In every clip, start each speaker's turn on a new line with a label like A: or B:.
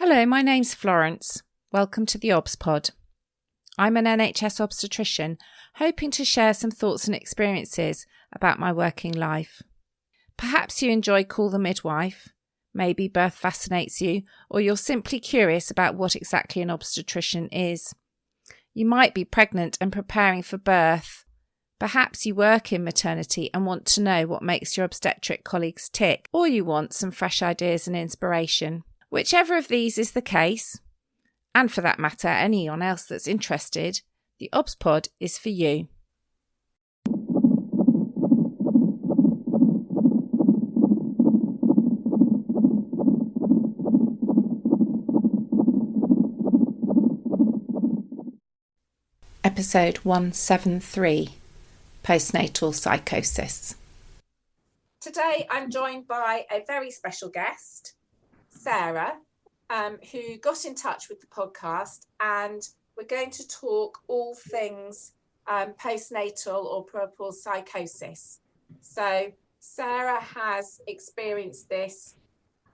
A: Hello, my name's Florence. Welcome to the OBS Pod. I'm an NHS obstetrician, hoping to share some thoughts and experiences about my working life. Perhaps you enjoy Call the Midwife, maybe birth fascinates you, or you're simply curious about what exactly an obstetrician is. You might be pregnant and preparing for birth. Perhaps you work in maternity and want to know what makes your obstetric colleagues tick, or you want some fresh ideas and inspiration. Whichever of these is the case, and for that matter anyone else that's interested, the OBS Pod is for you. Episode 173, Postnatal Psychosis. Today I'm joined by a very special guest, Sarah, who got in touch with the podcast, and we're going to talk all things postnatal or puerperal psychosis. So Sarah has experienced this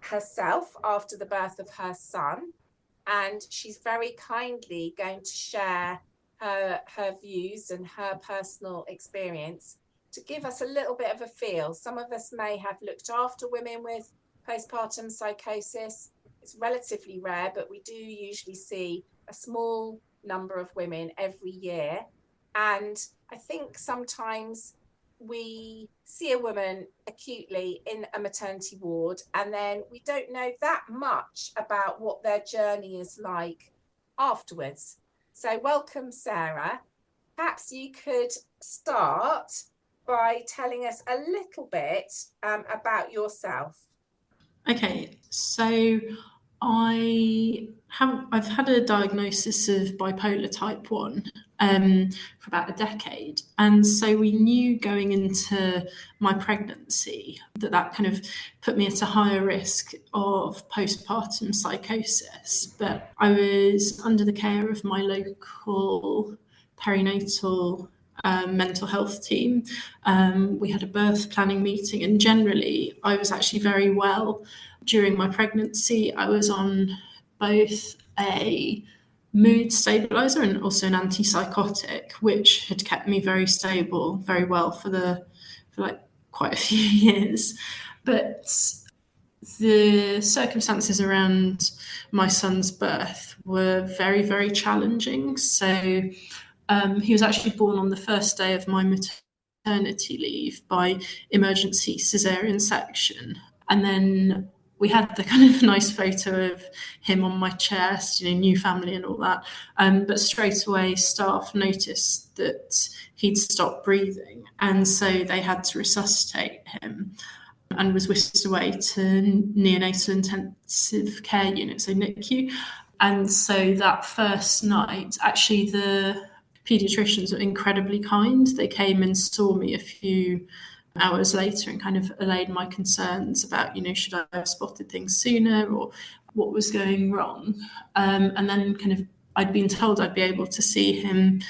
A: herself after the birth of her son, and she's very kindly going to share her views and her personal experience to give us a little bit of a feel. Some of us may have looked after women with postpartum psychosis. It's relatively rare, but we do usually see a small number of women every year. And I think sometimes we see a woman acutely in a maternity ward, and then we don't know that much about what their journey is like afterwards. So welcome, Sarah. Perhaps you could start by telling us a little bit about yourself.
B: Okay, so I've had a diagnosis of bipolar type 1 for about a decade, and so we knew going into my pregnancy that kind of put me at a higher risk of postpartum psychosis. But I was under the care of my local perinatal mental health team. We had a birth planning meeting, and generally I was actually very well. During my pregnancy, I was on both a mood stabilizer and also an antipsychotic, which had kept me very stable, very well for like quite a few years. But the circumstances around my son's birth were very, very challenging. So he was actually born on the first day of my maternity leave by emergency caesarean section. And then we had the kind of nice photo of him on my chest, new family and all that. But straight away, staff noticed that he'd stopped breathing. And so they had to resuscitate him and was whisked away to neonatal intensive care unit, so NICU. And so that first night, actually the paediatricians were incredibly kind. They came and saw me a few hours later and kind of allayed my concerns about, should I have spotted things sooner or what was going wrong. And then kind of I'd been told I'd be able to see him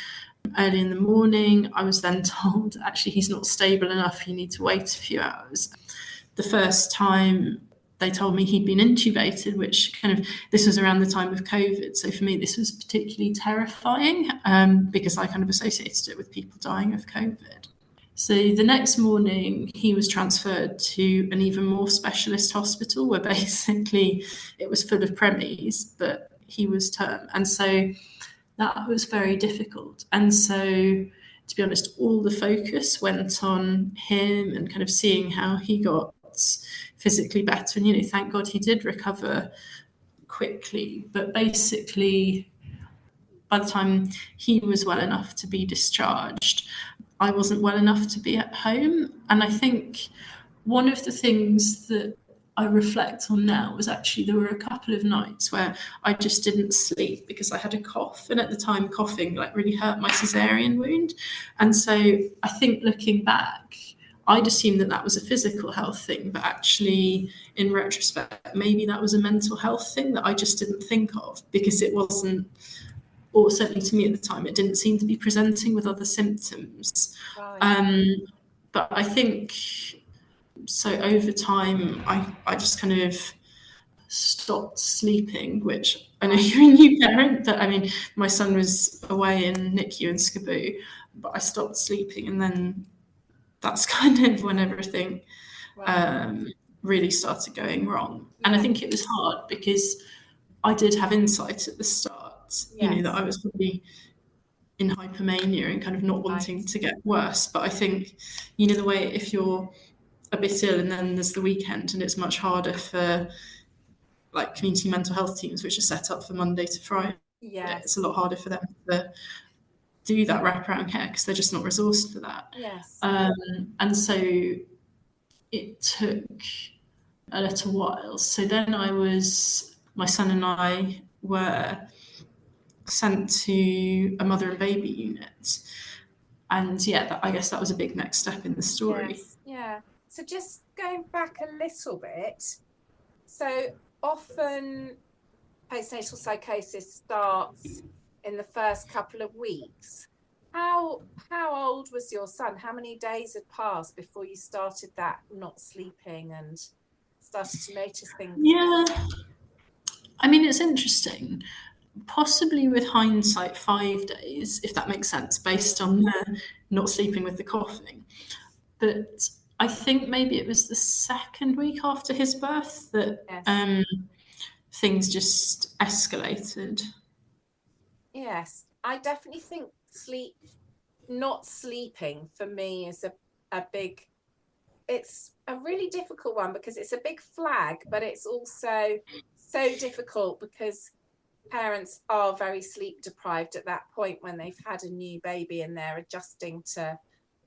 B: early in the morning. I was then told, actually, he's not stable enough. You need to wait a few hours. The first time they told me he'd been intubated, which this was around the time of COVID. So for me, this was particularly terrifying because I kind of associated it with people dying of COVID. So the next morning, he was transferred to an even more specialist hospital where basically it was full of preemies, but he was term. And so that was very difficult. And so, to be honest, all the focus went on him and kind of seeing how he got physically better. And, thank God he did recover quickly. But basically, by the time he was well enough to be discharged, I wasn't well enough to be at home. And I think one of the things that I reflect on now was actually there were a couple of nights where I just didn't sleep because I had a cough. And at the time, coughing really hurt my caesarean wound. And so I think looking back, I'd assumed that was a physical health thing, but actually in retrospect, maybe that was a mental health thing that I just didn't think of because it wasn't, or certainly to me at the time, it didn't seem to be presenting with other symptoms. Right. But I think, so over time, I just kind of stopped sleeping, which I know you're a new parent, but I mean, my son was away in NICU in Skaboo, but I stopped sleeping, and then that's kind of when everything really started going wrong. And I think it was hard because I did have insight at the start, you know, that I was probably in hypomania and kind of not wanting to get worse. But I think, you know, the way if you're a bit ill and then there's the weekend, and it's much harder for like community mental health teams, which are set up for Monday to Friday. It's a lot harder for them to do that wraparound care because they're just not resourced for that. And so it took a little while. So then my son and I were sent to a mother and baby unit. And I guess that was a big next step in the story.
A: So just going back a little bit, so often postnatal psychosis starts in the first couple of weeks. How old was your son? How many days had passed before you started that not sleeping and started to notice things?
B: Yeah, I mean, it's interesting. Possibly with hindsight, 5 days, if that makes sense, based on not sleeping with the coughing. But I think maybe it was the second week after his birth that things just escalated.
A: Yes, I definitely think not sleeping for me is a big, it's a really difficult one because it's a big flag, but it's also so difficult because parents are very sleep deprived at that point when they've had a new baby and they're adjusting to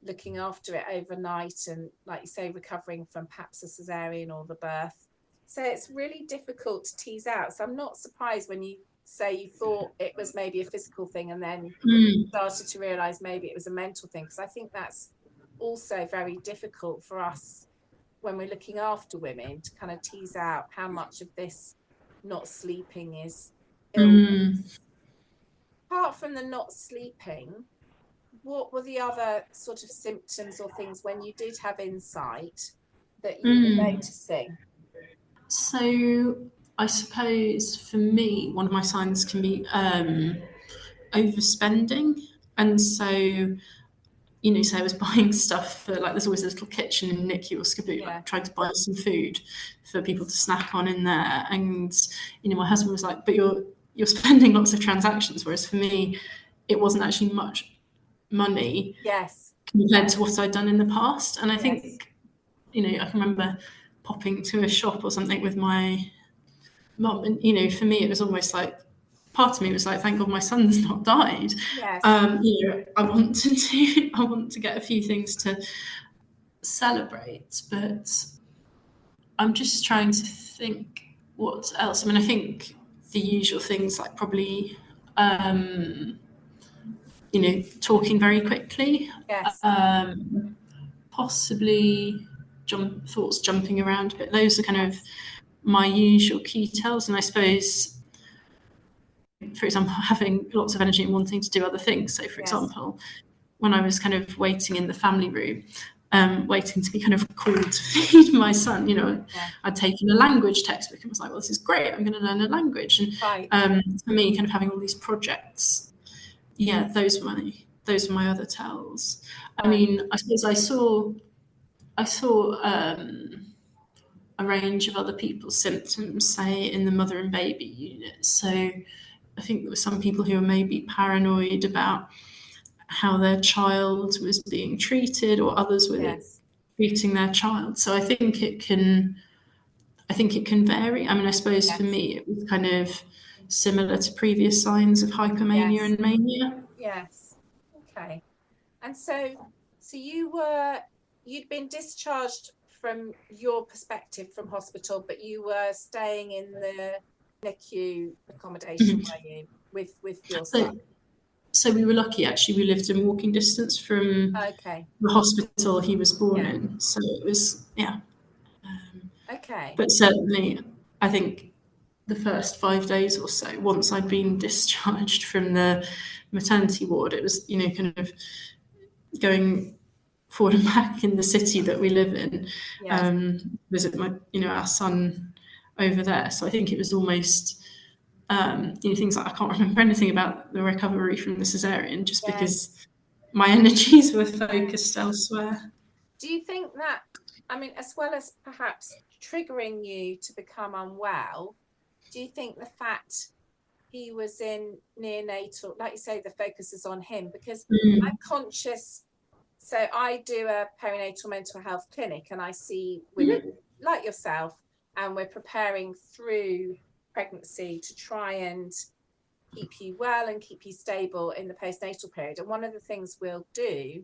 A: looking after it overnight and, like you say, recovering from perhaps a caesarean or the birth. So it's really difficult to tease out. So I'm not surprised when you say you thought it was maybe a physical thing and then started to realize maybe it was a mental thing, because I think that's also very difficult for us when we're looking after women to kind of tease out how much of this not sleeping is illness. Apart from the not sleeping, what were the other sort of symptoms or things when you did have insight that you were noticing?
B: So I suppose for me, one of my signs can be overspending. And so, you know, say I was buying stuff for, like, there's always a little kitchen in NICU or Skaboo, like trying to buy some food for people to snack on in there. And, you know, my husband was like, but you're spending lots of transactions. Whereas for me, it wasn't actually much money compared to what I'd done in the past. And I think, you know, I can remember popping to a shop or something with my mum, and, you know, for me, it was almost like, part of me was like, thank God my son's not died. You know, I want to get a few things to celebrate, but I'm just trying to think what else. I mean, I think the usual things like probably, you know, talking very quickly, possibly thoughts jumping around a bit. Those are kind of my usual key tells. And I suppose, for example, having lots of energy and wanting to do other things. So, for example, when I was kind of waiting in the family room, waiting to be kind of called to feed my son, you know, I'd taken a language textbook and was like, well, this is great, I'm going to learn a language. And for me, kind of having all these projects, those were my other tells. I mean, I suppose I saw a range of other people's symptoms, say in the mother and baby unit. So I think there were some people who were maybe paranoid about how their child was being treated, or others were treating their child. So I think it can vary. I mean, I suppose for me it was kind of similar to previous signs of hypomania and mania.
A: Okay. And so you'd been discharged from your perspective from hospital, but you were staying in the NICU accommodation, were you, with your son?
B: So we were lucky, actually. We lived in walking distance from the hospital he was born in. So it was, But certainly, I think the first 5 days or so, once I'd been discharged from the maternity ward, it was, you know, kind of going forward and back in the city that we live in, visit our son over there. So I think it was almost, things like I can't remember anything about the recovery from the caesarean just because my energies were focused elsewhere.
A: Do you think that, I mean, as well as perhaps triggering you to become unwell, do you think the fact he was in neonatal, like you say, the focus is on him? Because I'm conscious, so I do a perinatal mental health clinic and I see women like yourself, and we're preparing through pregnancy to try and keep you well and keep you stable in the postnatal period. And one of the things we'll do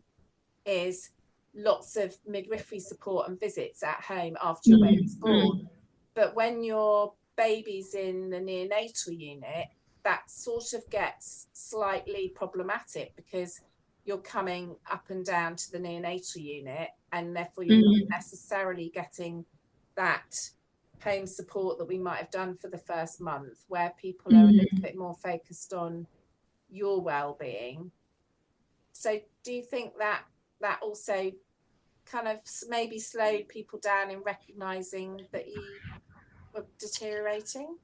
A: is lots of midwifery support and visits at home after your baby's born. But when your baby's in the neonatal unit, that sort of gets slightly problematic because you're coming up and down to the neonatal unit, and therefore you're not necessarily getting that home support that we might have done for the first month, where people are a little bit more focused on your well-being. So do you think that that also kind of maybe slowed people down in recognizing that you were deteriorating?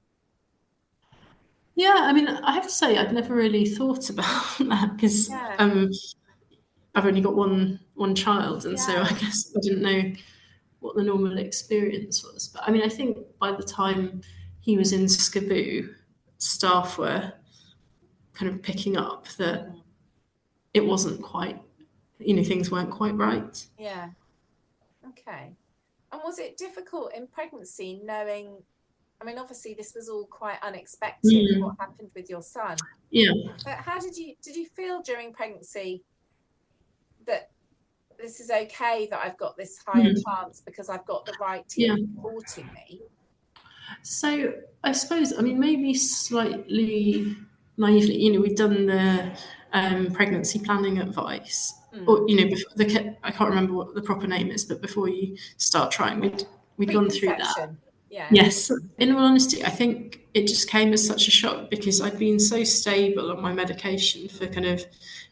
B: Yeah, I mean, I have to say I've never really thought about that because I've only got one child, and so I guess I didn't know what the normal experience was. But I mean, I think by the time he was in SCABU, staff were kind of picking up that it wasn't quite, things weren't quite right.
A: Yeah. Okay. And was it difficult in pregnancy knowing, I mean, obviously this was all quite unexpected, what happened with your son.
B: Yeah.
A: But how did you feel during pregnancy that this is okay, that I've got this higher chance because I've got the right team supporting me?
B: So I suppose, I mean, maybe slightly naively, we've done the pregnancy planning advice, or before I can't remember what the proper name is, but before you start trying, we'd gone through that.
A: Yeah.
B: Yes. In all honesty, I think it just came as such a shock because I'd been so stable on my medication for kind of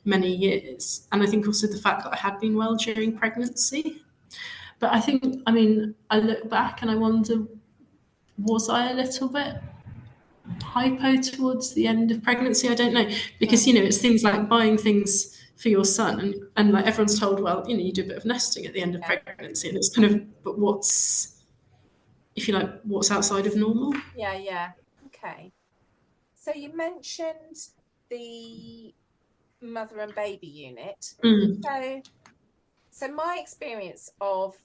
B: many years, and I think also the fact that I had been well during pregnancy. But I think, I mean, I look back and I wonder, was I a little bit hypo towards the end of pregnancy? I don't know, because it's things like buying things for your son, and like everyone's told, well, you do a bit of nesting at the end of pregnancy, and it's kind of, but what's, if you like, what's outside of normal?
A: Yeah. Okay. So you mentioned the mother and baby unit. So my experience of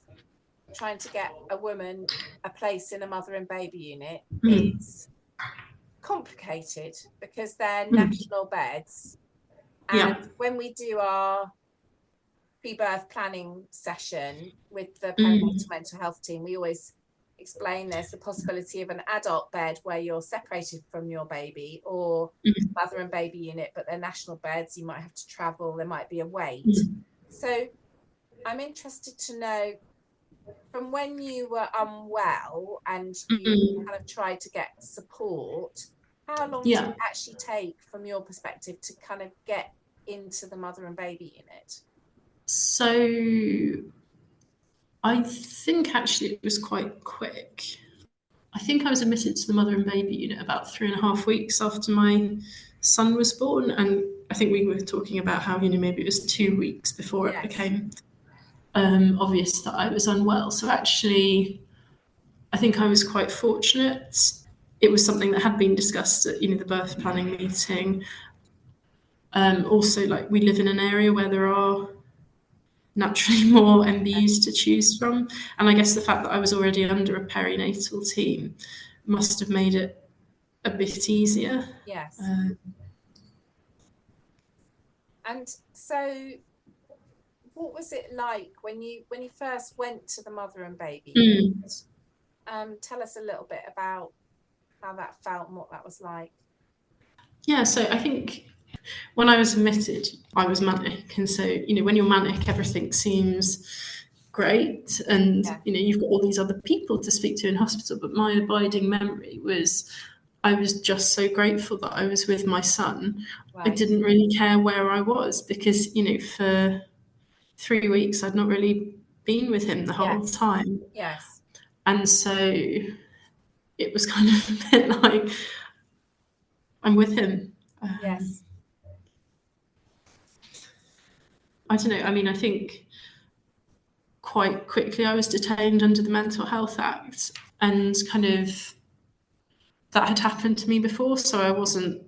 A: trying to get a woman a place in a mother and baby unit is complicated because they're national beds. And when we do our pre-birth planning session with the perinatal mental health team, we always explain there's the possibility of an adult bed where you're separated from your baby, or mother and baby unit, but they're national beds. You might have to travel. There might be a wait. So I'm interested to know, from when you were unwell and you kind of tried to get support, how long did it actually take from your perspective to kind of get into the mother and baby unit?
B: So I think actually it was quite quick. I think I was admitted to the mother and baby unit about 3.5 weeks after my son was born, and I think we were talking about how maybe it was 2 weeks before it became obvious that I was unwell. So actually, I think I was quite fortunate. It was something that had been discussed at the birth planning meeting. Also, like, we live in an area where there are naturally more MBUs to choose from, and I guess the fact that I was already under a perinatal team must have made it a bit easier.
A: Yes. And so what was it like when you first went to the mother and baby unit? Tell us a little bit about how that felt and what that was like.
B: Yeah, so I think when I was admitted, I was manic, and so when you're manic, everything seems great, and you've got all these other people to speak to in hospital. But my abiding memory was, I was just so grateful that I was with my son. I didn't really care where I was because for 3 weeks I'd not really been with him the whole time.
A: Yes.
B: And so it was kind of a bit like I'm with him.
A: Yes.
B: I don't know. I mean, I think quite quickly I was detained under the Mental Health Act, and kind of that had happened to me before, so I wasn't,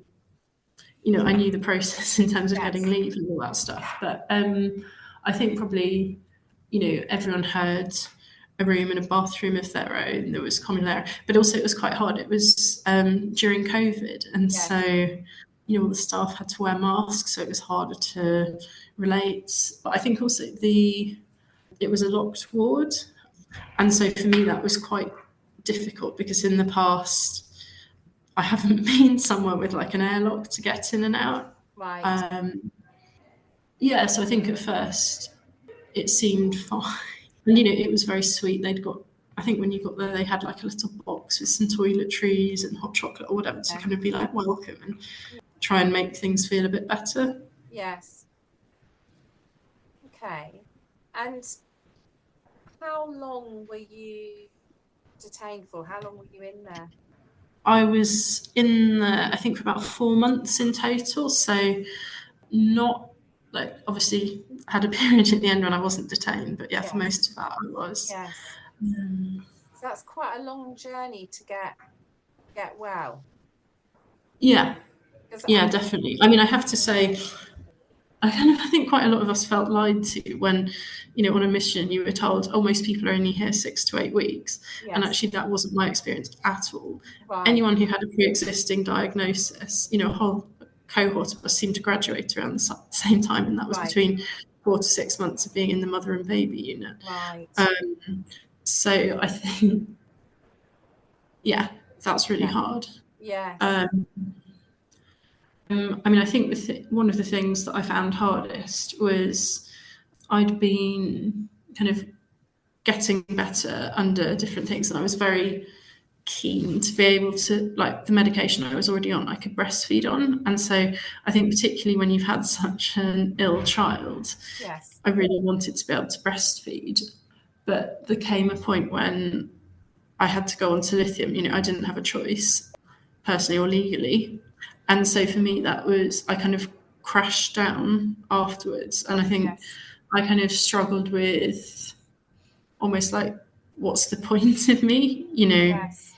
B: I knew the process in terms of getting
A: Yes.
B: leave and all that stuff. But I think probably, everyone had a room and a bathroom of their own. There was common area, but also it was quite hard. It was during COVID, and
A: Yes.
B: so all the staff had to wear masks, so it was harder to relate. But I think also it was a locked ward, and so for me that was quite difficult, because in the past I haven't been somewhere with like an airlock to get in and out.
A: Right.
B: Yeah, so I think at first it seemed fine. And it was very sweet. I think when you got there, they had like a little box with some toiletries and hot chocolate or whatever to kind of be like welcome and try and make things feel a bit better.
A: Yes. Okay. And how long were you detained for? How long were you in there?
B: I was in there, I think, for about 4 months in total. So not like, obviously had a period at the end when I wasn't detained, but yeah,
A: Yes.
B: for most of that I was.
A: Yes. So that's quite a long journey to get well.
B: Yeah,
A: I
B: definitely. I mean, I have to say, I think quite a lot of us felt lied to when, on a mission you were told, oh, most people are only here 6 to 8 weeks.
A: Yes.
B: And actually that wasn't my experience at all.
A: Right.
B: Anyone who had a pre-existing diagnosis, a whole cohort of us seemed to graduate around the same time, and that was between 4 to 6 months of being in the mother and baby unit.
A: Right.
B: So I think, that's really hard.
A: Yes.
B: I mean, I think one of the things that I found hardest was I'd been kind of getting better under different things, and I was very keen to be able to, like, the medication I was already on, I could breastfeed on. And so I think particularly when you've had such an ill child,
A: Yes.
B: I really wanted to be able to breastfeed. But there came a point when I had to go on to lithium. I didn't have a choice, personally or legally. And so for me, I kind of crashed down afterwards. And I think I kind of struggled with almost like, what's the point of me?
A: Yes.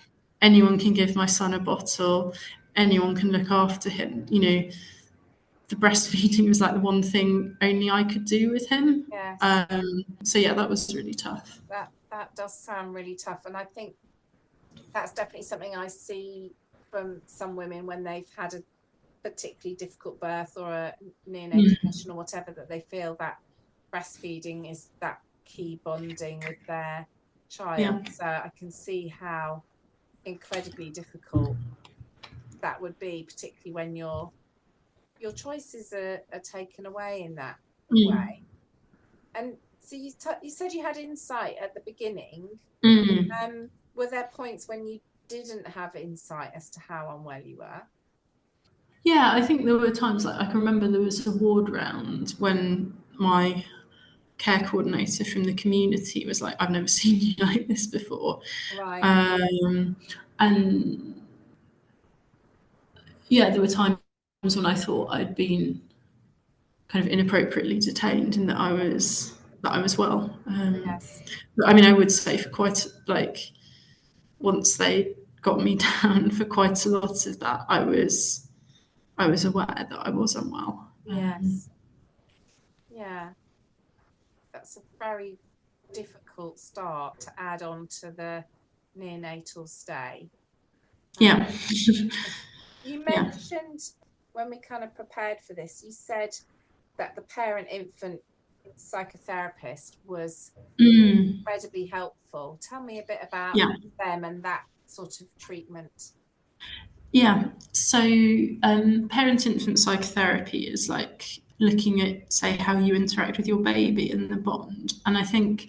B: Anyone can give my son a bottle, anyone can look after him. The breastfeeding was like the one thing only I could do with him.
A: Yes.
B: So yeah, that was really tough.
A: That does sound really tough. And I think that's definitely something I see from some women when they've had a particularly difficult birth or a neonatal mission or whatever, that they feel that breastfeeding is that key bonding with their child. Yeah. So I can see how incredibly difficult that would be, particularly when your choices are taken away in that way. And so you said you had insight at the beginning. Were there points when you didn't have insight as to how unwell you were?
B: Yeah, I think there were times, like I can remember there was a ward round when my care coordinator from the community was like, I've never seen you like this before.
A: Right.
B: And yeah, there were times when I thought I'd been kind of inappropriately detained and that I was well.
A: Yes.
B: But I mean, I would say for quite, like, once they got me down, for quite a lot of that, I was aware that I was unwell.
A: Yes. Yeah. That's a very difficult start to add on to the neonatal stay.
B: Yeah.
A: You mentioned when we kind of prepared for this, you said that the parent-infant psychotherapist was incredibly helpful. Tell me a bit about them and that sort of treatment.
B: Yeah, so parent-infant psychotherapy is like looking at, say, how you interact with your baby and the bond. And I think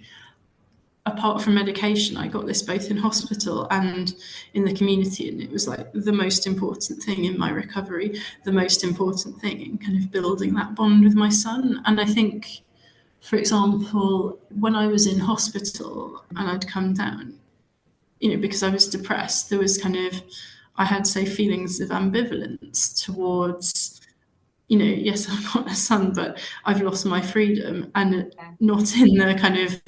B: apart from medication, I got this both in hospital and in the community, and it was like the most important thing in my recovery, the most important thing in kind of building that bond with my son. And I think, for example, when I was in hospital and I'd come down, because I was depressed, there was I had, say, feelings of ambivalence towards, yes, I've got a son, but I've lost my freedom, and not in the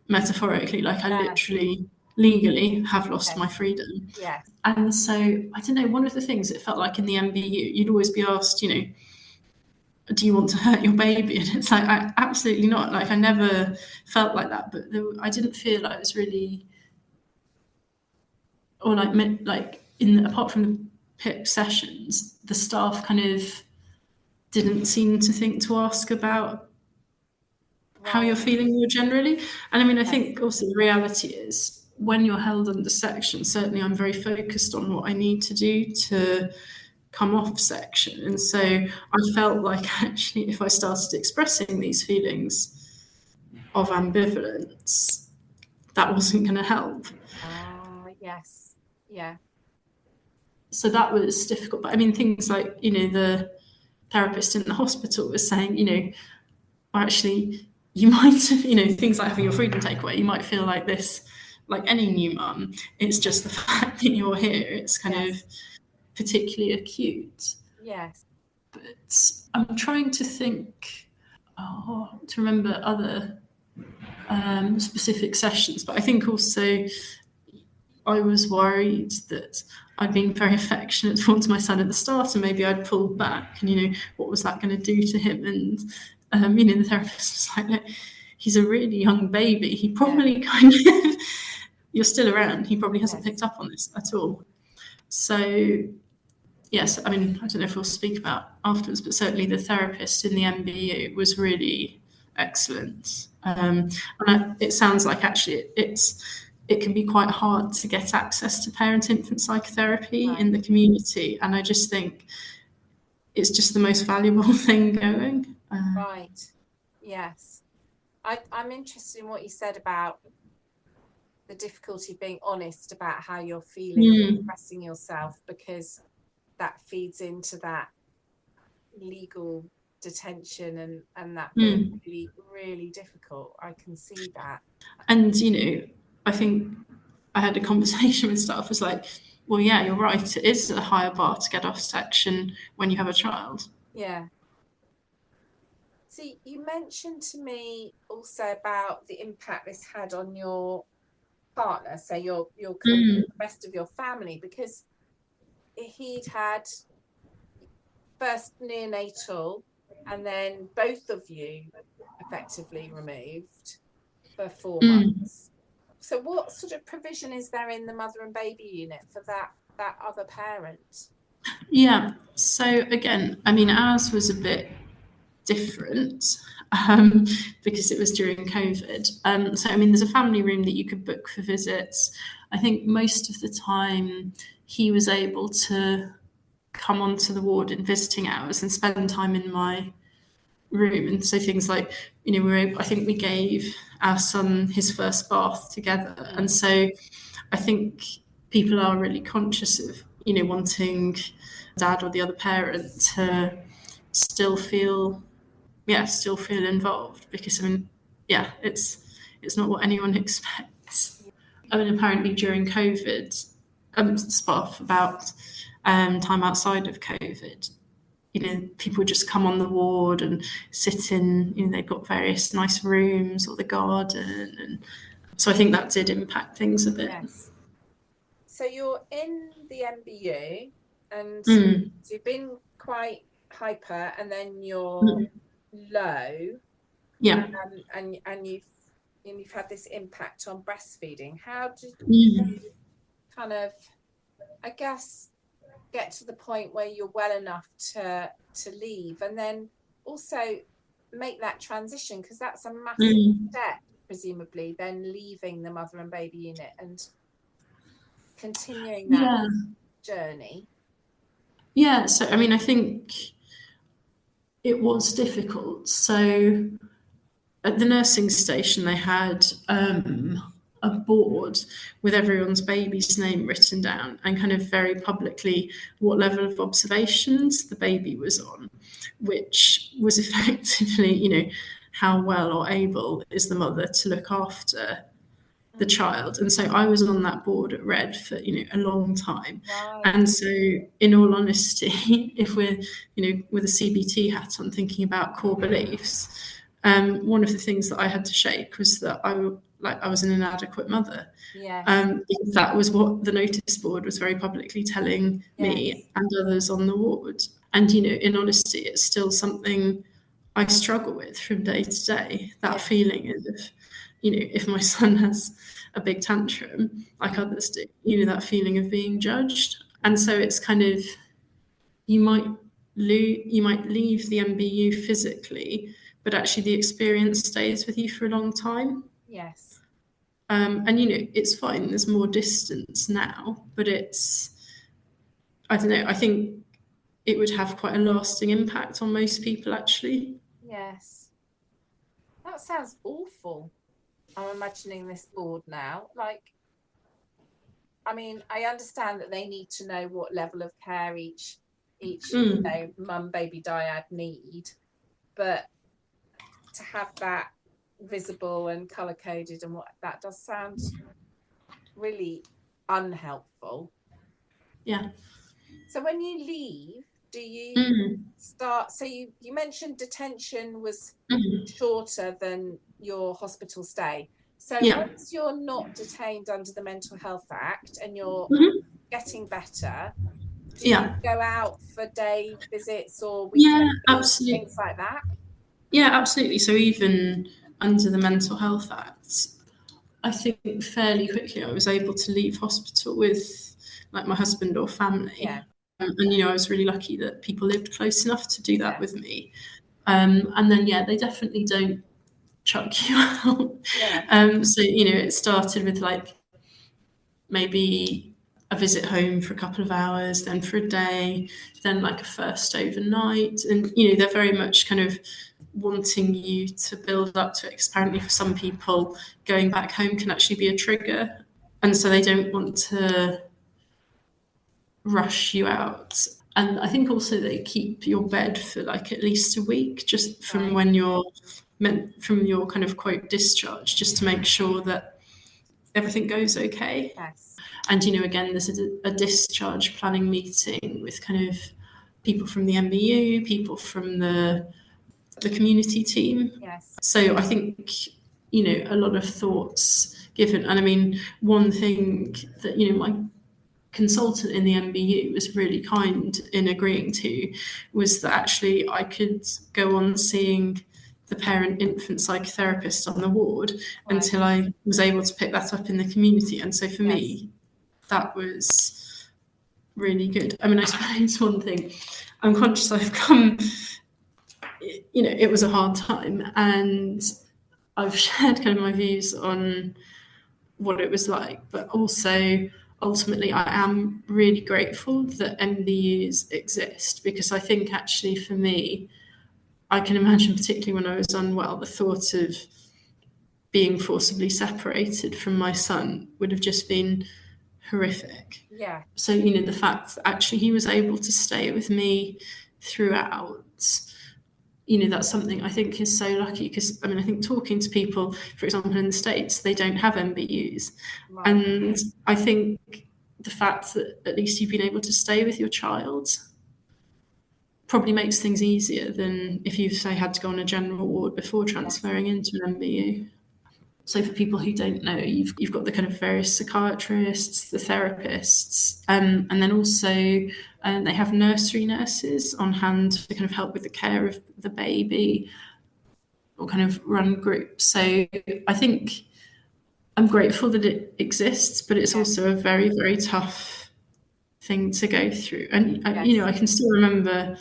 B: metaphorically, I literally, legally have lost my freedom.
A: Yeah.
B: And so, I don't know, one of the things it felt like in the MBU, you'd always be asked, do you want to hurt your baby? And it's absolutely not. I never felt like that, but I didn't feel I was really, or apart from the PIP sessions, the staff didn't seem to think to ask about how you're feeling more generally. And I think also the reality is when you're held under section, certainly I'm very focused on what I need to do to come off section. And so I felt like actually if I started expressing these feelings of ambivalence, that wasn't going to help.
A: Yes. Yeah.
B: So that was difficult. But things like, the therapist in the hospital was saying, actually, you might have, things like having your freedom taken away, you might feel like this, like any new mum. It's just the fact that you're here. It's of particularly acute.
A: Yes.
B: But I'm trying to think, to remember other specific sessions. But I think also I was worried that I'd been very affectionate towards my son at the start, and maybe I'd pulled back, and what was that going to do to him? And the therapist was like, he's a really young baby. He probably you're still around. He probably hasn't picked up on this at all. So yes, I don't know if we'll speak about afterwards, but certainly the therapist in the MBU was really excellent. And it sounds like actually it can be quite hard to get access to parent-infant psychotherapy in the community. And I just think it's just the most valuable thing going.
A: Right. Yes. I'm interested in what you said about the difficulty being honest about how you're feeling, expressing yourself, because that feeds into that legal detention and that being really, really difficult. I can see that.
B: And, I think I had a conversation with staff, was like, well, yeah, you're right. It is a higher bar to get off section when you have a child.
A: Yeah. So you mentioned to me also about the impact this had on your partner, so your the rest of your family, because he'd had first neonatal and then both of you effectively removed for 4 months. So what sort of provision is there in the mother and baby unit for that other parent?
B: Yeah, so again, ours was a bit different because it was during COVID. So there's a family room that you could book for visits. I think most of the time he was able to come onto the ward in visiting hours and spend time in my room. And so things like, I think we gave our son his first bath together. And so I think people are really conscious of, wanting dad or the other parent to still feel involved, because it's not what anyone expects. Apparently during COVID, stuff about time outside of COVID, people just come on the ward and sit in, they've got various nice rooms or the garden, and so I think that did impact things a bit.
A: Yes. So you're in the MBU and you've been quite hyper, and then you're low.
B: Yeah.
A: And you've had this impact on breastfeeding. How did you I guess, get to the point where you're well enough to leave, and then also make that transition, because that's a massive step, presumably, then leaving the mother and baby unit and continuing that journey?
B: Yeah, so I think it was difficult. So at the nursing station, they had a board with everyone's baby's name written down, and very publicly what level of observations the baby was on, which was effectively, how well or able is the mother to look after the child. And so I was on that board at Red for, a long time.
A: Right.
B: And so in all honesty, if we're, with a CBT hat on thinking about core beliefs, one of the things that I had to shake was that I was an inadequate mother.
A: Yes.
B: Because that was what the notice board was very publicly telling me and others on the ward. And, in honesty, it's still something I struggle with from day to day, that feeling of, if my son has a big tantrum, like others do, that feeling of being judged. And so it's kind of, you might leave the MBU physically, but actually the experience stays with you for a long time.
A: Yes.
B: And, it's fine, there's more distance now, but I don't know, I think it would have quite a lasting impact on most people, actually.
A: Yes. That sounds awful. I'm imagining this board now. I understand that they need to know what level of care each mum, baby, dyad need, but to have that visible and color coded and what that does sound really unhelpful.
B: Yeah.
A: So when you leave, do you start? So you mentioned detention was shorter than your hospital stay. So once you're not detained under the Mental Health Act and you're getting better, do you go out for day visits or weekend
B: absolutely.
A: things like that?
B: Yeah, absolutely. So even under the Mental Health Act, I think fairly quickly I was able to leave hospital with my husband or family.
A: Yeah.
B: And I was really lucky that people lived close enough to do that with me. And then they definitely don't chuck you out. So it started with maybe a visit home for a couple of hours, then for a day, then a first overnight, and they're very much kind of wanting you to build up to it, because apparently for some people going back home can actually be a trigger, and so they don't want to rush you out. And I think also they keep your bed for at least a week, just from when you're from your kind of quote discharge, just to make sure that everything goes okay.
A: Yes.
B: And again, there's a discharge planning meeting with kind of people from the MBU, people from the community team.
A: Yes.
B: So I think a lot of thoughts given. And one thing that my consultant in the MBU was really kind in agreeing to was that actually I could go on seeing the parent infant psychotherapist on the ward until I was able to pick that up in the community. And so for me, that was really good. I suppose one thing, I'm conscious I've come, it was a hard time, and I've shared kind of my views on what it was like, but also ultimately I am really grateful that MBUs exist, because I think actually for me, I can imagine, particularly when I was unwell, the thought of being forcibly separated from my son would have just been horrific.
A: Yeah.
B: So, the fact that actually he was able to stay with me throughout, that's something I think is so lucky, because I think talking to people, for example, in the States, they don't have MBUs.
A: Right.
B: And I think the fact that at least you've been able to stay with your child probably makes things easier than if you, say, had to go on a general ward before transferring into an MBU. So for people who don't know, you've got the kind of various psychiatrists, the therapists, and then also they have nursery nurses on hand to kind of help with the care of the baby, or kind of run groups. So I think I'm grateful that it exists, but it's also a very, very tough thing to go through. And I can still remember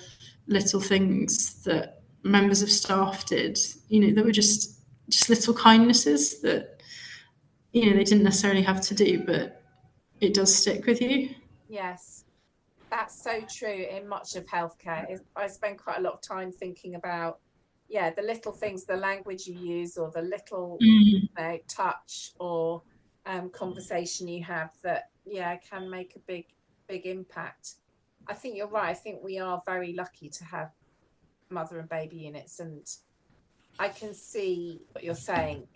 B: little things that members of staff did, that were just little kindnesses that, they didn't necessarily have to do, but it does stick with you.
A: Yes, that's so true in much of healthcare. I spend quite a lot of time thinking about, the little things, the language you use, or the little touch or conversation you have that, can make a big impact. I think you're right. I think we are very lucky to have mother and baby units, and I can see what you're saying.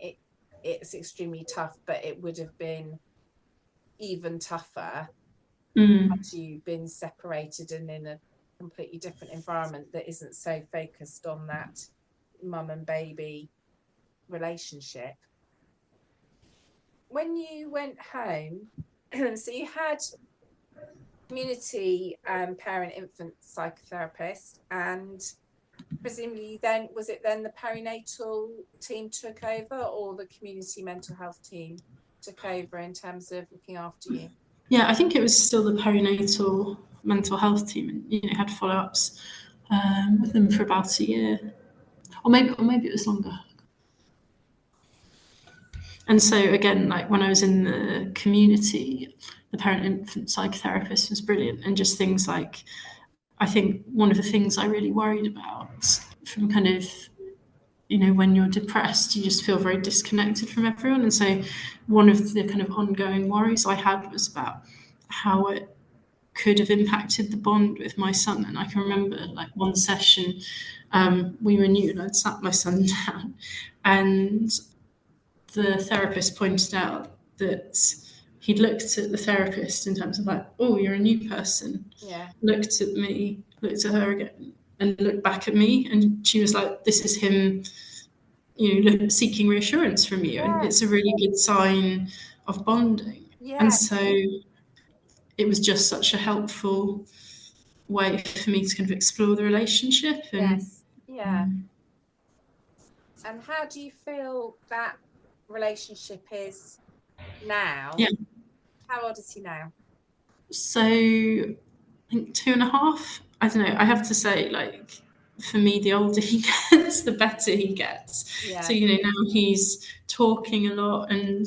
A: it's extremely tough, but it would have been even tougher had you been separated and in a completely different environment that isn't so focused on that mum and baby relationship. When you went home, so you had community parent infant psychotherapist, and presumably then was it then the perinatal team took over, or the community mental health team took over in terms of looking after you?
B: Yeah, I think it was still the perinatal mental health team, and had follow-ups with them for about a year, or maybe it was longer. And so again, like when I was in the community, the parent infant psychotherapist was brilliant, and just things like, I think one of the things I really worried about from kind of, when you're depressed, you just feel very disconnected from everyone. And so one of the kind of ongoing worries I had was about how it could have impacted the bond with my son. And I can remember like one session, we were new and I'd sat my son down, and the therapist pointed out that he'd looked at the therapist in terms of like, oh, you're a new person.
A: Yeah.
B: Looked at me, looked at her again, and looked back at me, and she was like, this is him, seeking reassurance from you. And it's a really good sign of bonding. And so it was just such a helpful way for me to kind of explore the relationship. And
A: and how do you feel that relationship is now?
B: Yeah.
A: How old is he now?
B: So I think 2.5. I don't know. I have to say, like, for me, the older he gets, the better he gets.
A: Yeah.
B: So, now he's talking a lot, and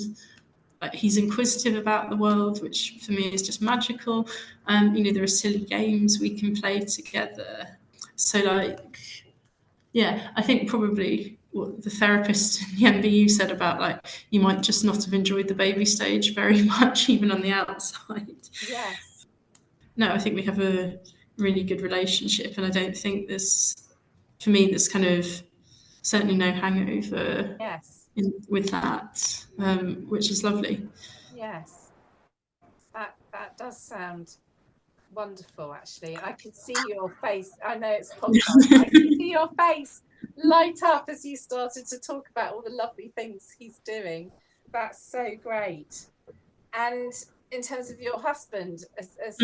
B: like he's inquisitive about the world, which for me is just magical. There are silly games we can play together. So like, yeah, I think probably what the therapist in the MBU said about like, you might just not have enjoyed the baby stage very much, even on the outside.
A: Yes.
B: No, I think we have a really good relationship, and I don't think for me, there's kind of certainly no hangover with that, which is lovely.
A: Yes. That does sound wonderful, actually. I could see your face. I know it's a podcast. I can see your face light up as you started to talk about all the lovely things he's doing. That's so great. And in terms of your husband, as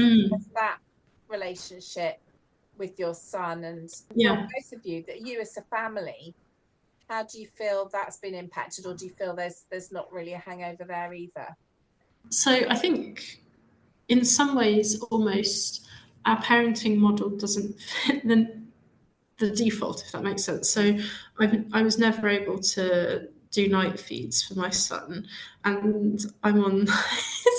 A: that relationship with your son and both of you, that you as a family, how do you feel that's been impacted, or do you feel there's not really a hangover there either?
B: So I think in some ways almost our parenting model doesn't fit the default, if that makes sense. So I was never able to do night feeds for my son, and I'm on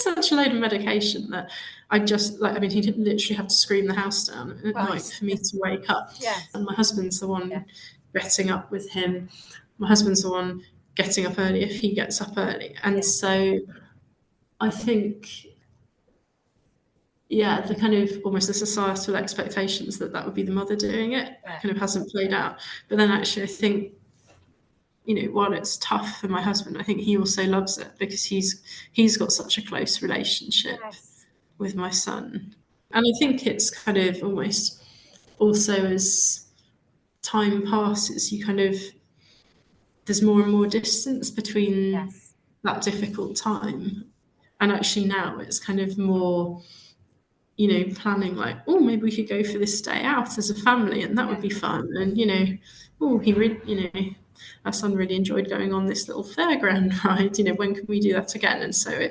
B: such a load of medication that I just he'd literally have to scream the house down at night for me to wake up. And my husband's the one getting up with him. My husband's the one getting up early if he gets up early. And so I think, the kind of almost the societal expectations that would be the mother doing it kind of hasn't played out. But then actually I think, while it's tough for my husband, I think he also loves it because he's got such a close relationship with my son. And I think it's kind of almost also as time passes, you kind of, there's more and more distance between that difficult time. And actually now it's kind of more, planning like, oh, maybe we could go for this day out as a family, and that would be fun. And, our son really enjoyed going on this little fairground ride, when can we do that again? And so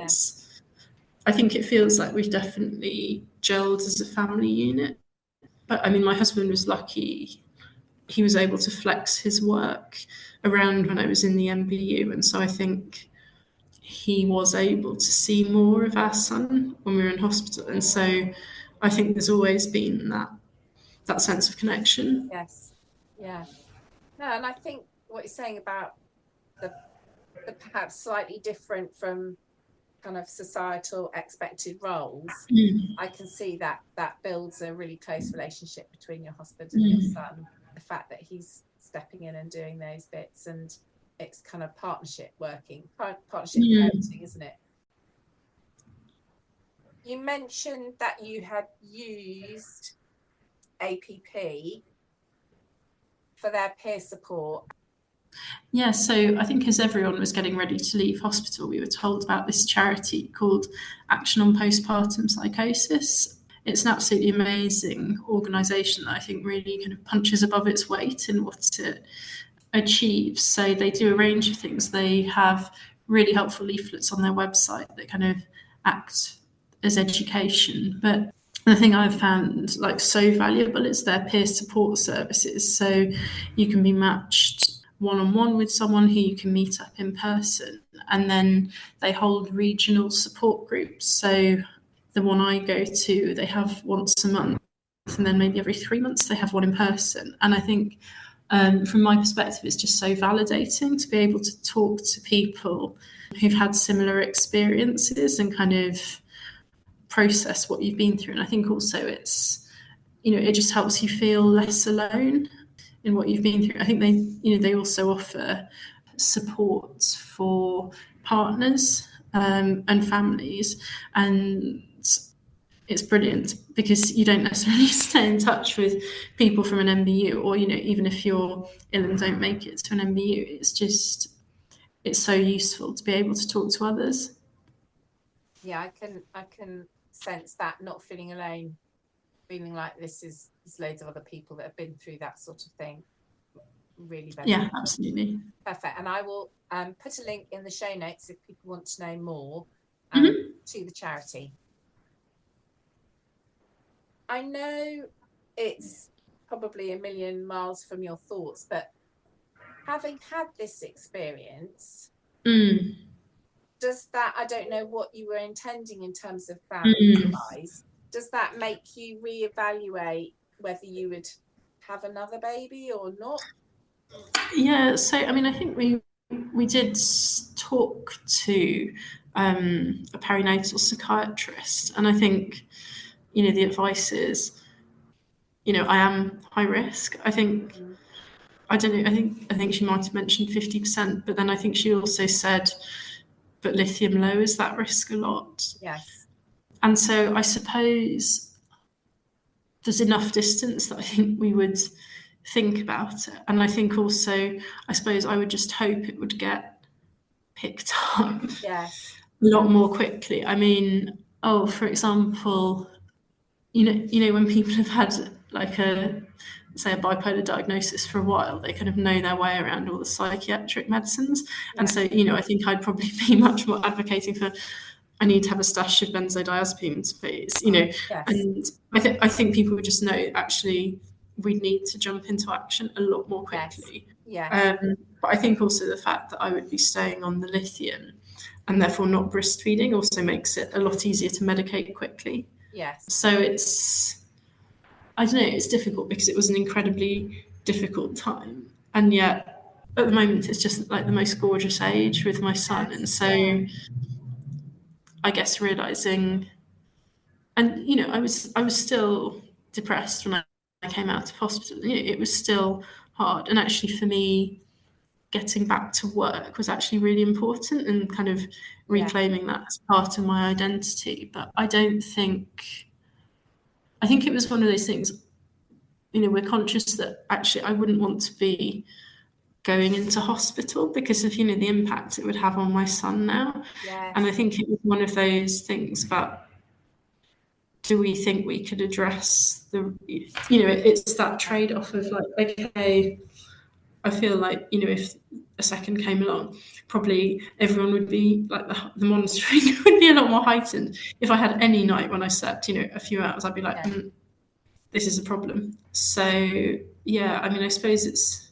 B: I think it feels like we've definitely gelled as a family unit. But I mean, my husband was lucky. He was able to flex his work around when I was in the MBU. And so I think he was able to see more of our son when we were in hospital. And so I think there's always been that sense of connection.
A: Yes. Yeah. No, and I think what you're saying about the perhaps slightly different from kind of societal expected roles, I can see that builds a really close relationship between your husband and your son. The fact that he's stepping in and doing those bits, and it's kind of partnership parenting, isn't it? You mentioned that you had used APP for their peer support.
B: Yeah, so I think as everyone was getting ready to leave hospital, we were told about this charity called Action on Postpartum Psychosis. It's an absolutely amazing organisation that I think really kind of punches above its weight in what it achieves. So they do a range of things. They have really helpful leaflets on their website that kind of act as education. But the thing I've found like so valuable is their peer support services. So you can be matched one-on-one with someone who you can meet up in person, and then they hold regional support groups. So the one I go to, they have once a month, and then maybe every 3 months they have one in person. And I think from my perspective, it's just so validating to be able to talk to people who've had similar experiences and kind of process what you've been through. And I think also it's, it just helps you feel less alone in what you've been through. I think they also offer support for partners and families, and it's brilliant because you don't necessarily stay in touch with people from an MBU, or even if you're ill and don't make it to an MBU, it's so useful to be able to talk to others.
A: Yeah, I can sense that, not feeling alone, feeling like there's loads of other people that have been through that sort of thing. Really beneficial.
B: Yeah, absolutely.
A: Perfect. And I will put a link in the show notes if people want to know more to the charity. I know it's probably a million miles from your thoughts, but having had this experience, does that, I don't know what you were intending in terms of family advice, does that make you reevaluate whether you would have another baby or not?
B: Yeah, so I mean, I think we did talk to a perinatal psychiatrist, and I think the advice is, I am high risk. I think I don't know. I think she might have mentioned 50%, but then I think she also said, but lithium lowers that risk a lot.
A: Yes.
B: And so I suppose there's enough distance that I think we would think about it. And I think also, I suppose I would just hope it would get picked up a lot more quickly. I mean, for example, when people have had like a bipolar diagnosis for a while, they kind of know their way around all the psychiatric medicines. And so, I think I'd probably be much more advocating for, I need to have a stash of benzodiazepines, please, and I think people would just know, actually, we need to jump into action a lot more quickly. But I think also the fact that I would be staying on the lithium and therefore not breastfeeding also makes it a lot easier to medicate quickly. So I don't know, it's difficult because it was an incredibly difficult time. And yet, at the moment, it's just like the most gorgeous age with my son. And so I guess realising, and, I was still depressed when I came out of hospital. It was still hard. And actually, for me, getting back to work was actually really important and kind of reclaiming that as part of my identity. But I think it was one of those things, we're conscious that actually I wouldn't want to be going into hospital because of, the impact it would have on my son now. And I think it was one of those things about, do we think we could address it's that trade-off of like, okay, I feel like, if a second came along, probably everyone would be like, the monitoring would be a lot more heightened. If I had any night when I slept, a few hours, I'd be like, this is a problem. So yeah, I mean, I suppose it's,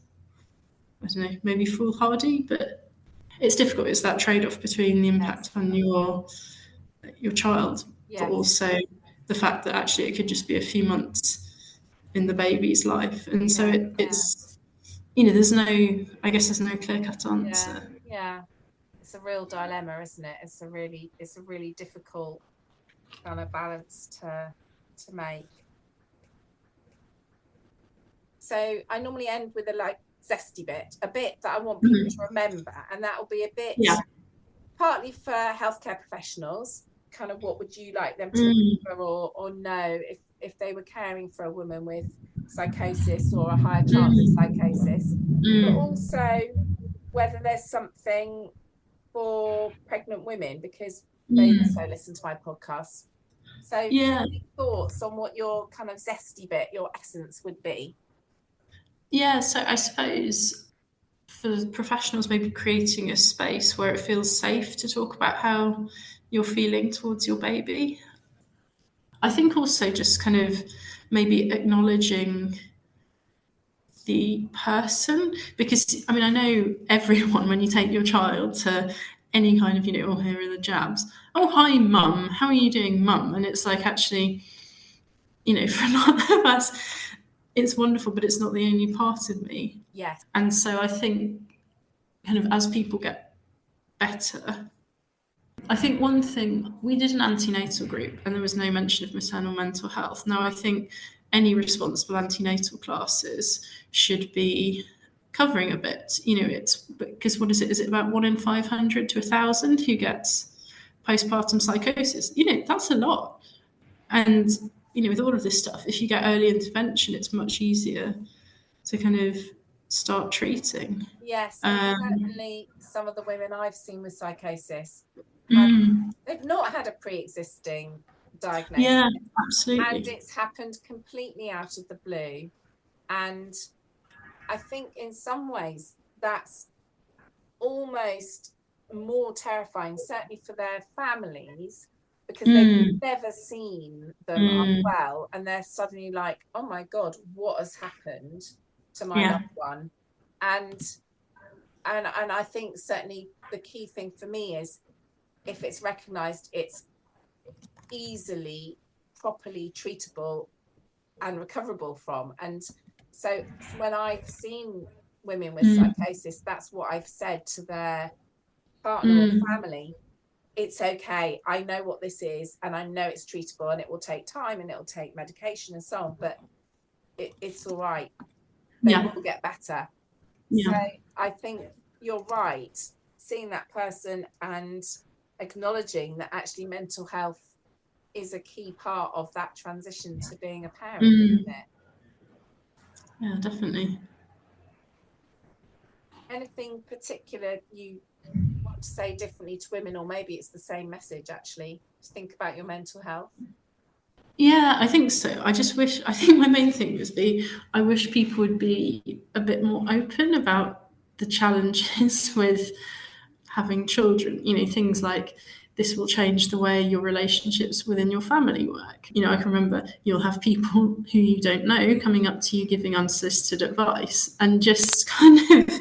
B: I don't know, maybe foolhardy, but it's difficult. It's that trade-off between the impact on your child, but also the fact that actually it could just be a few months in the baby's life. And so it's, there's no clear-cut answer.
A: Yeah. It's a real dilemma, isn't it? It's a really difficult kind of balance to make. So I normally end with a zesty bit, a bit that I want people to remember, and that will be a bit partly for healthcare professionals, kind of what would you like them to remember or know if they were caring for a woman with psychosis or a higher chance of psychosis, but also whether there's something for pregnant women, because they also listen to my podcast. So any thoughts on what your kind of zesty bit, your essence would be?
B: Yeah, so I suppose for professionals, maybe creating a space where it feels safe to talk about how you're feeling towards your baby. I think also just kind of maybe acknowledging the person, because I mean, I know everyone, when you take your child to any kind of, oh, here are the jabs. Oh, hi, mum. How are you doing, mum? And it's like, actually, for a lot of us, it's wonderful, but it's not the only part of me.
A: Yes.
B: And so I think kind of as people get better, I think one thing, we did an antenatal group and there was no mention of maternal mental health. Now, I think any responsible antenatal classes should be covering a bit. It's because what is it? Is it about 1 in 500 to 1,000 who gets postpartum psychosis? That's a lot. And, with all of this stuff, if you get early intervention, it's much easier to kind of start treating.
A: Yes, and certainly some of the women I've seen with psychosis, they've not had a pre-existing diagnosis.
B: Yeah, absolutely.
A: And it's happened completely out of the blue. And I think in some ways that's almost more terrifying, certainly for their families, because they've never seen them unwell, and they're suddenly like, oh my God, what has happened to my loved one? And I think certainly the key thing for me is, if it's recognised, it's easily, properly treatable and recoverable from. And so when I've seen women with psychosis, that's what I've said to their partner or family. It's okay, I know what this is, and I know it's treatable, and it will take time and it'll take medication and so on, but it's all right. They will get better. So I think you're right, seeing that person and acknowledging that actually mental health is a key part of that transition to being a parent, isn't it?
B: Yeah, definitely.
A: Anything particular you want to say differently to women, or maybe it's the same message actually, to think about your mental health?
B: Yeah, I think so. I think my main thing would be, I wish people would be a bit more open about the challenges with having children. Things like, this will change the way your relationships within your family work. I can remember you'll have people who you don't know coming up to you giving unsolicited advice, and just kind of,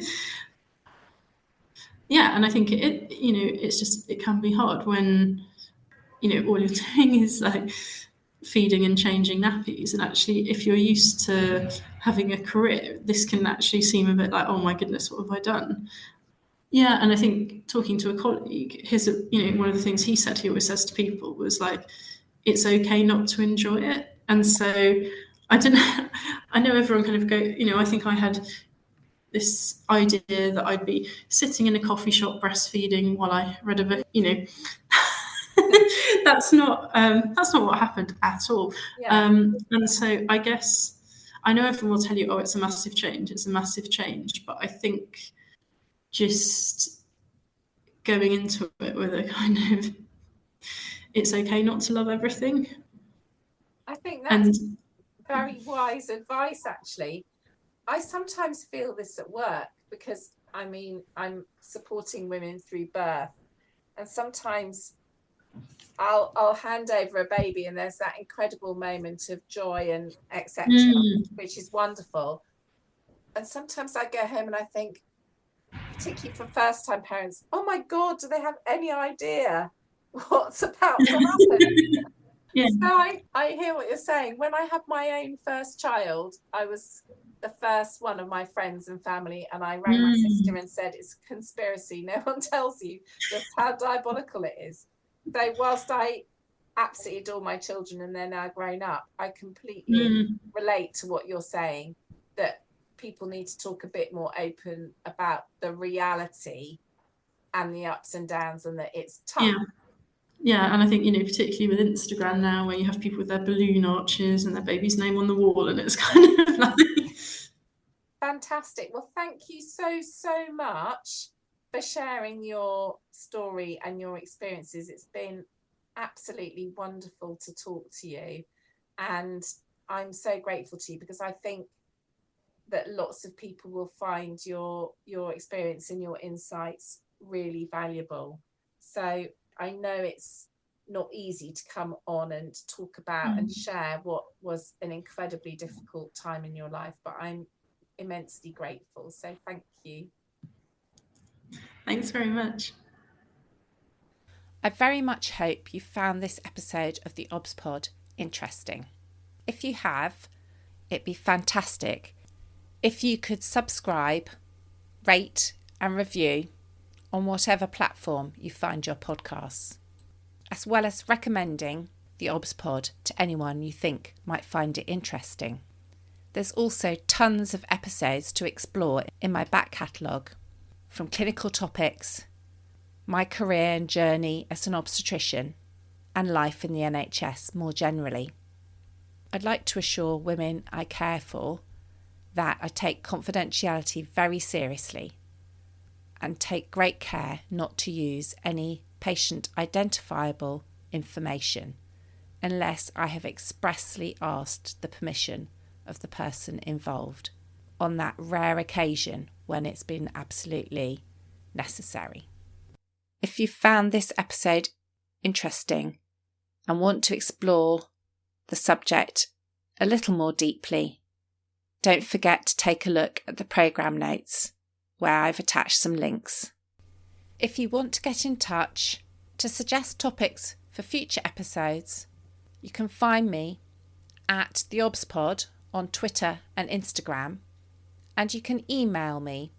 B: and I think it's just, it can be hard when, all you're doing is like feeding and changing nappies, and actually if you're used to having a career, this can actually seem a bit like, oh my goodness, what have I done? And I think talking to a colleague, one of the things he always says to people was like, it's okay not to enjoy it. And so I know everyone kind of I think I had this idea that I'd be sitting in a coffee shop breastfeeding while I read a book. That's not what happened at all. And so I guess, I know everyone will tell you, oh, it's a massive change, but I think just going into it with a kind of, it's okay not to love everything.
A: I think that's very wise advice, actually. I sometimes feel this at work, because I'm supporting women through birth, and sometimes I'll hand over a baby and there's that incredible moment of joy and etc., which is wonderful. And sometimes I go home and I think, particularly for first-time parents, oh my God, do they have any idea what's about to happen? So I hear what you're saying. When I had my own first child, I was the first one of my friends and family, and I rang my sister and said, it's a conspiracy, no one tells you just how diabolical it is. So whilst I absolutely adore my children and they're now grown up, I completely relate to what you're saying, that people need to talk a bit more open about the reality and the ups and downs, and that it's tough.
B: Yeah, and I think, particularly with Instagram now, where you have people with their balloon arches and their baby's name on the wall, and it's kind of like...
A: Fantastic. Well, thank you so much for sharing your story and your experiences. It's been absolutely wonderful to talk to you, and I'm so grateful to you, because I think that lots of people will find your experience and your insights really valuable. So I know it's not easy to come on and talk about and share what was an incredibly difficult time in your life, but I'm immensely grateful. So thank you.
B: Thanks very much.
C: I very much hope you found this episode of the OBS Pod interesting. If you have, it'd be fantastic if you could subscribe, rate and review on whatever platform you find your podcasts, as well as recommending the OBS Pod to anyone you think might find it interesting. There's also tons of episodes to explore in my back catalogue, from clinical topics, my career and journey as an obstetrician, and life in the NHS more generally. I'd like to assure women I care for that I take confidentiality very seriously and take great care not to use any patient identifiable information unless I have expressly asked the permission of the person involved, on that rare occasion when it's been absolutely necessary. If you found this episode interesting and want to explore the subject a little more deeply, don't forget to take a look at the programme notes, where I've attached some links. If you want to get in touch to suggest topics for future episodes, you can find me at the OBSPod on Twitter and Instagram, and you can email me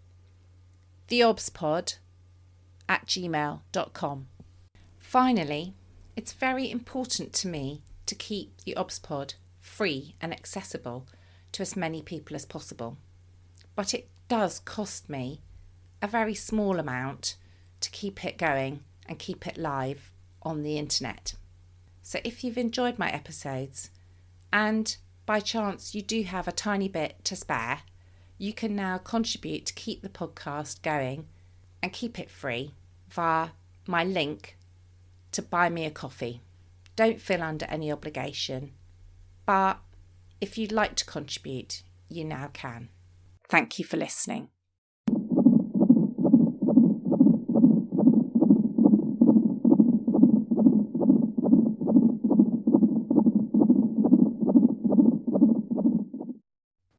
C: theobspod@gmail.com. Finally, it's very important to me to keep the OBSPod free and accessible to as many people as possible. But it does cost me a very small amount to keep it going and keep it live on the internet. So if you've enjoyed my episodes and by chance you do have a tiny bit to spare, you can now contribute to keep the podcast going and keep it free via my link to buy me a coffee. Don't feel under any obligation, but if you'd like to contribute, you now can. Thank you for listening.